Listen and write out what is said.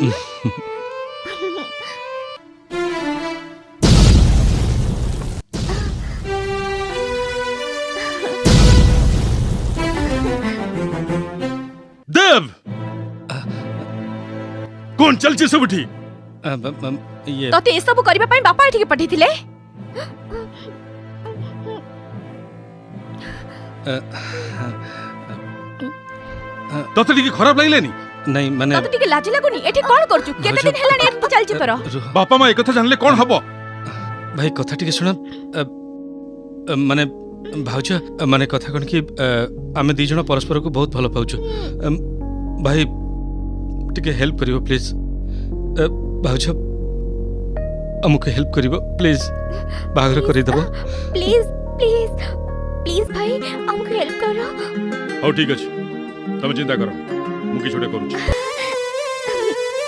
देव कौन चलछि सबठी ये तते ए सब करबा पई बापा एठी पठिथिले तते टिके खराब लागलेनी नहीं माने तते टिके लाज लागुनी एठी कोन करछु केते दिन हेलानी एठी चलछि तोर बापा मा एकथा जानले कोन हबो भाई कथा टिके सुन माने भाउज माने कथा कोन कि आमे दी जण परस्पर को बहुत भलो पाउछु भाई टिके हेल्प करिवो प्लीज भाउज हमके हेल्प करिवो प्लीज बागर करि देबो प्लीज प्लीज प्लीज भाई हमके हेल्प करो हो ठीक अछि तमे चिंता करो मु कि छोटे करू